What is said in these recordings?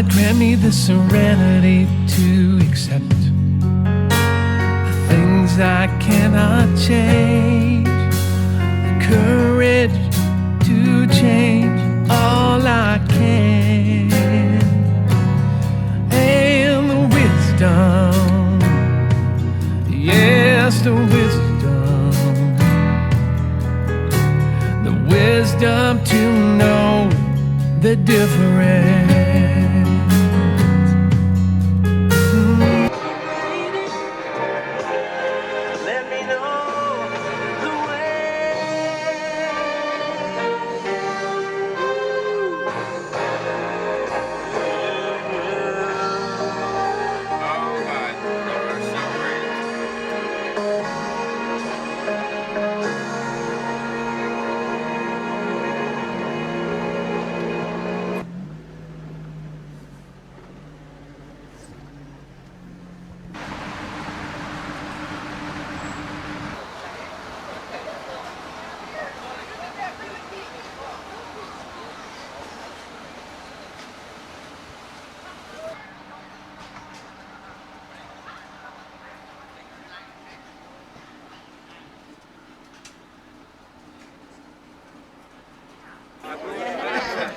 God, grant me the serenity to accept the things I cannot change, the courage to change all I can, and the wisdom, yes, the wisdom to know the difference. Let me know the way. Oh my, those are so great.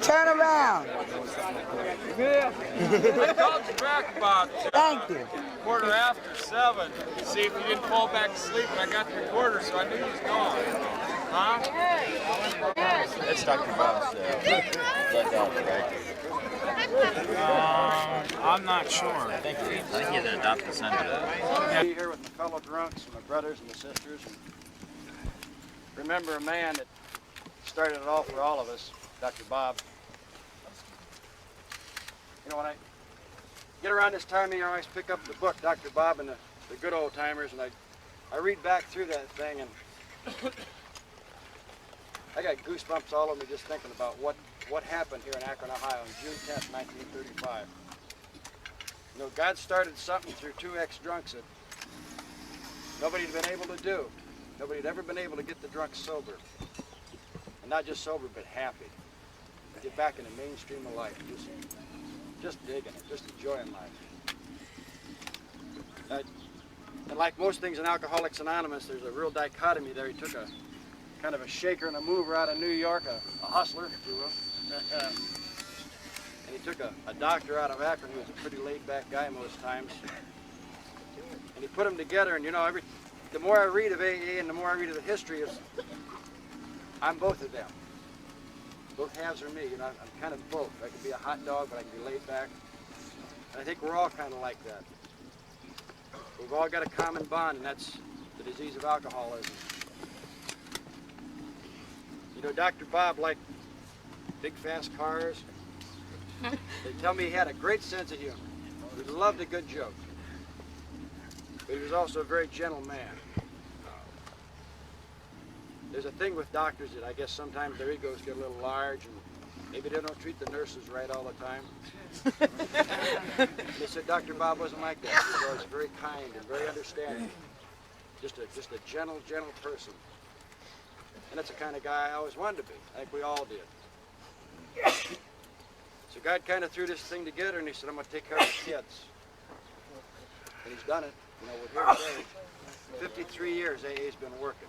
Turn around. Yeah. I called you back about Thank you. 7:15. See if you didn't fall back asleep, and I got the recorder, so I knew he was gone. Huh? That's Dr. Bob's blood dog, right? I'm not sure. I think he's an adopted son to that. I'm here with my fellow drunks, my brothers and my sisters. And remember a man that started it all for all of us, Dr. Bob. You know, when I get around this time, I always pick up the book, Dr. Bob and the good old timers, and I read back through that thing, and I got goosebumps all over me just thinking about what happened here in Akron, Ohio on June 10th, 1935. You know, God started something through two ex-drunks that nobody had been able to do. Nobody had ever been able to get the drunks sober. And not just sober, but happy. Get back in the mainstream of life. Just digging it, just enjoying life. And like most things in Alcoholics Anonymous, there's a real dichotomy there. He took a kind of a shaker and a mover out of New York, a hustler, if you will. And he took a doctor out of Akron who was a pretty laid-back guy most times. And he put them together, and you know, the more I read of AA and the more I read of the history, I'm both of them. Both halves are me, you know, I'm kind of both. I can be a hot dog, but I can be laid back. And I think we're all kind of like that. We've all got a common bond, and that's the disease of alcoholism. You know, Dr. Bob liked big, fast cars. They tell me he had a great sense of humor. He loved a good joke. But he was also a very gentle man. There's a thing with doctors that I guess sometimes their egos get a little large, and maybe they don't treat the nurses right all the time. They said Dr. Bob wasn't like that. He was very kind and very understanding. Just a gentle, gentle person. And that's the kind of guy I always wanted to be. I think we all did. So God kind of threw this thing together, and he said, I'm going to take care of the kids. And he's done it. You know, we're here today. 53 years AA's been working.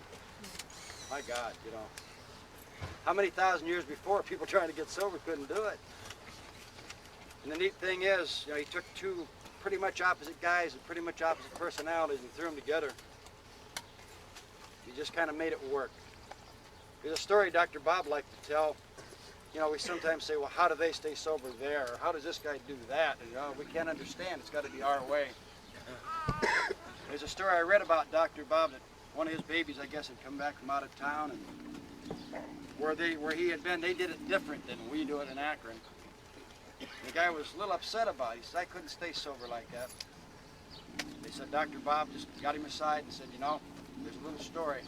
My God, you know. How many thousand years before people trying to get sober couldn't do it? And the neat thing is, you know, he took two pretty much opposite guys with pretty much opposite personalities and threw them together. He just kind of made it work. There's a story Dr. Bob liked to tell. You know, we sometimes say, well, how do they stay sober there? Or how does this guy do that? And, you know, we can't understand. It's got to be our way. There's a story I read about Dr. Bob that one of his babies, I guess, had come back from out of town, and where he had been, they did it different than we do it in Akron. And the guy was a little upset about it. He said, I couldn't stay sober like that. They said, Dr. Bob just got him aside and said, you know, there's a little story.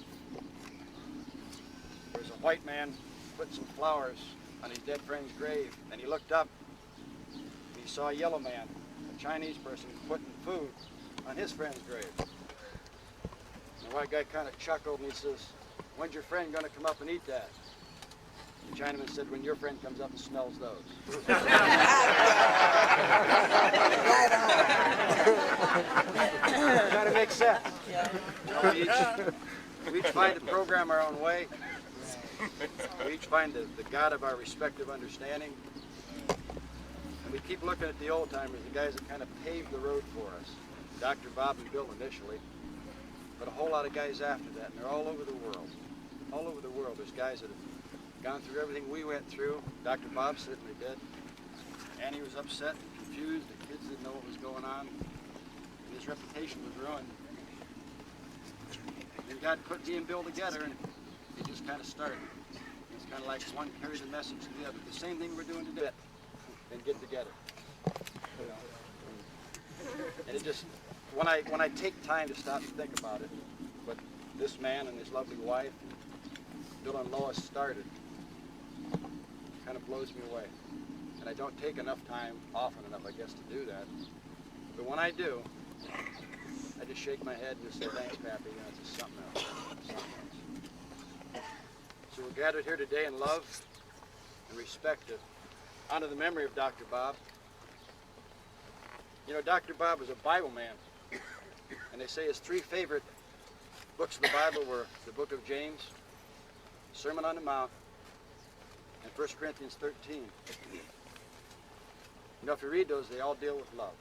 There's a white man put some flowers on his dead friend's grave, and he looked up and he saw a yellow man, a Chinese person, putting food on his friend's grave. And the white guy kind of chuckled and he says, when's your friend going to come up and eat that? The Chinaman said, when your friend comes up and smells those. We each find the program our own way. We each find the God of our respective understanding. And we keep looking at the old timers, the guys that kind of paved the road for us. Dr. Bob and Bill initially, but a whole lot of guys after that, and they're all over the world. All over the world, there's guys that have gone through everything we went through. Dr. Bob certainly did. Annie was upset and confused. The kids didn't know what was going on. And his reputation was ruined. Then God put me and Bill together, and it just kind of started. It's kind of like one carries the message to the other. The same thing we're doing today, and get together. You know? And it just, when I take time to stop and think about it, what this man and his lovely wife, Bill and Lois started, kind of blows me away. And I don't take enough time, often enough, I guess, to do that. But when I do, I just shake my head and just say, thanks, Pappy, you know, it's just something else. Something else. So we're gathered here today in love and respect to honor the memory of Dr. Bob. You know, Dr. Bob was a Bible man. And they say his three favorite books of the Bible were the book of James, Sermon on the Mount, and 1 Corinthians 13. You know, if you read those, they all deal with love.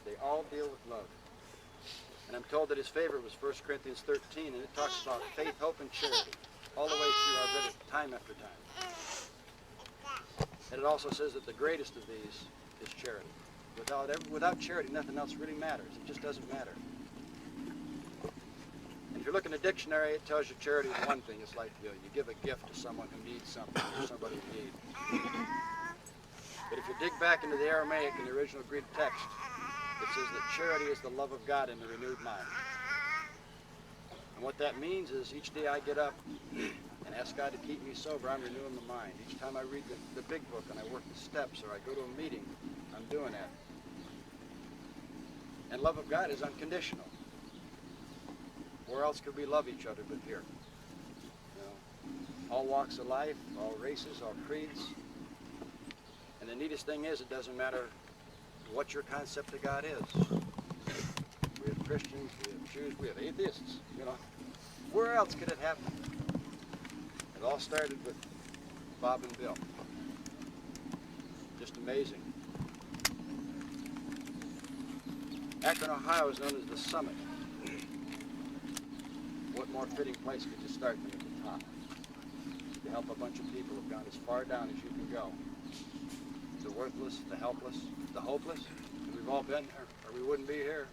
They all deal with love. And I'm told that his favorite was 1 Corinthians 13, and it talks about faith, hope, and charity, all the way through. I've read it time after time. And it also says that the greatest of these is charity. Without charity, nothing else really matters. It just doesn't matter. And if you look in the dictionary, it tells you charity is one thing. It's like you give a gift to someone who needs something, or somebody in need. But if you dig back into the Aramaic and the original Greek text, it says that charity is the love of God in the renewed mind. And what that means is each day I get up and ask God to keep me sober, I'm renewing my mind. Each time I read the big book and I work the steps or I go to a meeting, I'm doing that. And love of God is unconditional. Where else could we love each other but here? You know, all walks of life, all races, all creeds. And the neatest thing is, it doesn't matter what your concept of God is. We have Christians, we have Jews, we have atheists, you know. Where else could it happen? It all started with Bob and Bill. Just amazing. Akron, Ohio is known as the summit. What more fitting place could you start than at the top? To help a bunch of people who've gone as far down as you can go. The worthless, the helpless, the hopeless. We've all been there, or we wouldn't be here.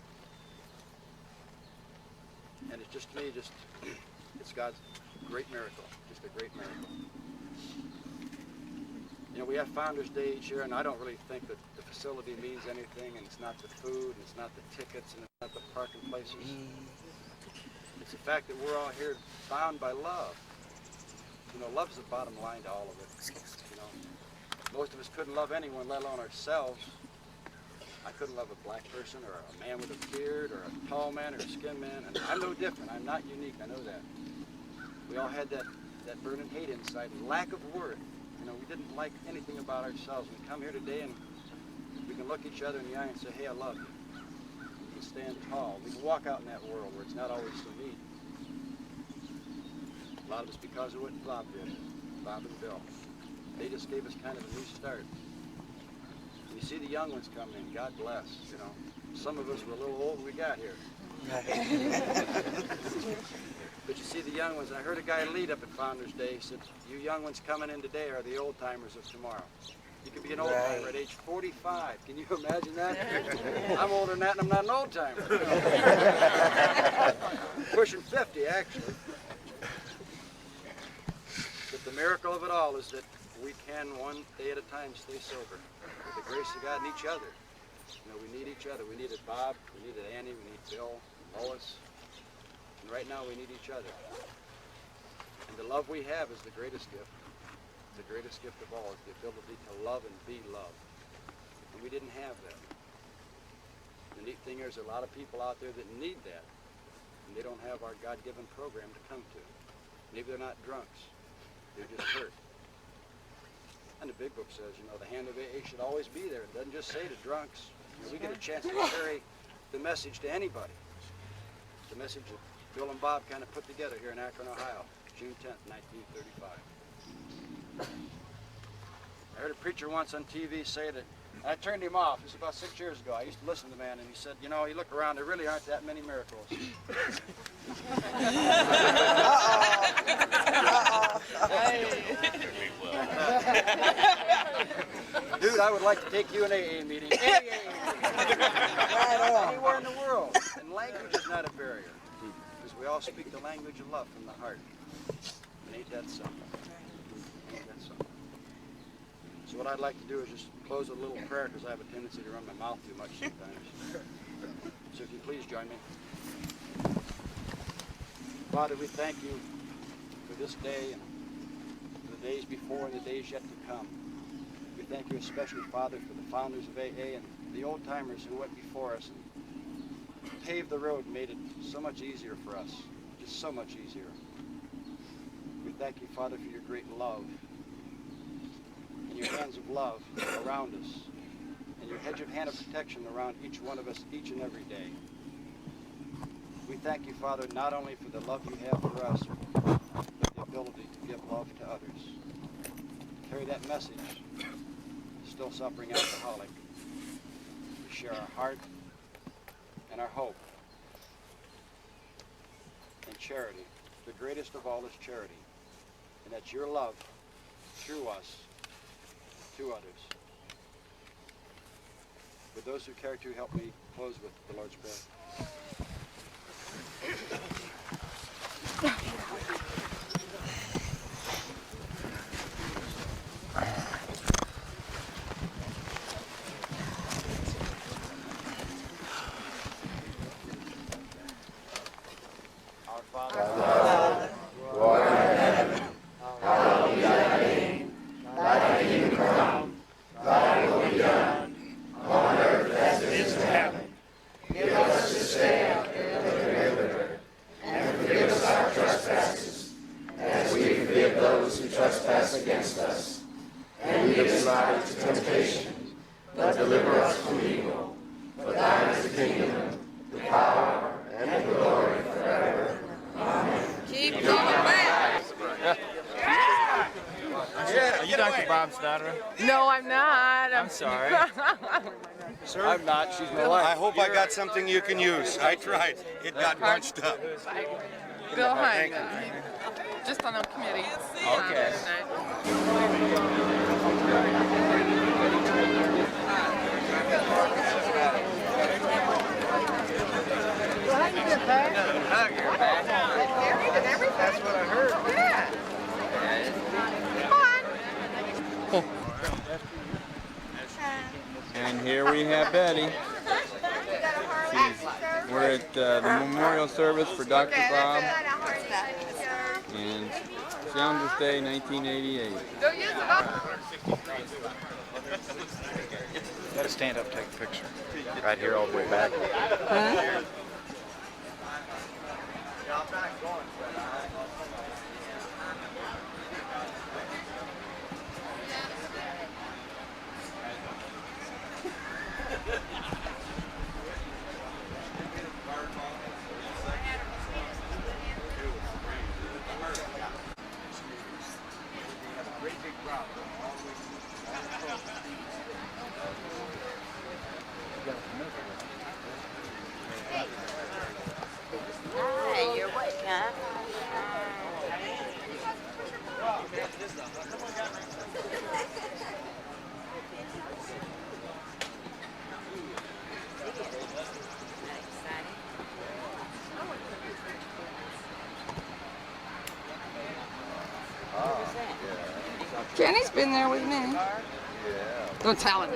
And it's just, to me, it's God's great miracle. Just a great miracle. You know, we have Founders Day each year, and I don't really think that the facility means anything, and it's not the food, and it's not the tickets, and it's not the parking places. It's the fact that we're all here bound by love. You know, love's the bottom line to all of it. You know, most of us couldn't love anyone, let alone ourselves. I couldn't love a black person, or a man with a beard, or a tall man, or a skin man. And I'm no different. I'm not unique. I know that. We all had that burning hate inside, and lack of worth. You know, we didn't like anything about ourselves. We come here today, and we can look each other in the eye and say, "Hey, I love you." We can stand tall. We can walk out in that world where it's not always so neat. A lot of it's because of what Bob did, Bob and Bill. They just gave us kind of a new start. And you see the young ones coming in, God bless, you know. Some of us were a little old when we got here. But you see the young ones. I heard a guy lead up at Founders Day. He said, "You young ones coming in today are the old timers of tomorrow." You could be an old timer at age 45. Can you imagine that? I'm older than that, and I'm not an old timer. Pushing 50, actually. But the miracle of it all is that we can, one day at a time, stay sober. With the grace of God and each other. You know, we need each other. We needed Bob, we needed Annie, we need Bill, Lois. And right now we need each other. And the love we have is the greatest gift. The greatest gift of all is the ability to love and be loved. And we didn't have that. The neat thing is, there's a lot of people out there that need that. And they don't have our God-given program to come to. Maybe they're not drunks. They're just hurt. And the big book says, you know, the hand of AA should always be there. It doesn't just say to drunks. You know, we get a chance to carry the message to anybody. The message that Bill and Bob kind of put together here in Akron, Ohio, June 10th, 1935. I heard a preacher once on TV say that, and I turned him off. This was about 6 years ago. I used to listen to the man, and he said, you know, you look around, there really aren't that many miracles. Dude, I would like to take you an AA meeting. Anywhere in the world. And language is not a barrier. Because we all speak the language of love from the heart. And ain't that something? Ain't that something? So what I'd like to do is just close with a little prayer, because I have a tendency to run my mouth too much sometimes. So if you please join me. Father, we thank you for this day and the days before and the days yet to come. We thank you especially, Father, for the founders of AA and the old-timers who went before us and paved the road and made it so much easier for us, just so much easier. We thank you, Father, for your great love and your hands of love around us and your hedge of hand of protection around each one of us each and every day. We thank you, Father, not only for the love you have for us, but the ability to give love to others. Carry that message, still suffering alcoholic. We share our heart and our hope and charity. The greatest of all is charity, and that's your love through us to others. Would those who care to help me close with the Lord's Prayer? Our Father, who art in heaven, hallowed be thy name. Thy kingdom come, thy will be done, on earth as it is in heaven. Give us this day our daily bread, and forgive us our trespasses, as we forgive those who trespass against us. And lead us not into temptation, but deliver us from evil. For thine is the kingdom, the power, and the glory forever. Amen. Keep going back. Are you Dr. Bob's daughter? No, I'm not. I'm sorry. Sir? I'm not. She's my wife. I hope I got something you can use. I tried. It got bunched up. Bill Hyman. Just on the committee. Okay. That's what I heard. Yeah. Come on. And here we have Betty. We're at the memorial service for Dr. Bob. And Founders Day 1988. Don't use the button. You gotta stand up, take a picture. Right here, all the way back. Hey, you're awake, huh? Jenny's been there with me. Don't tell him.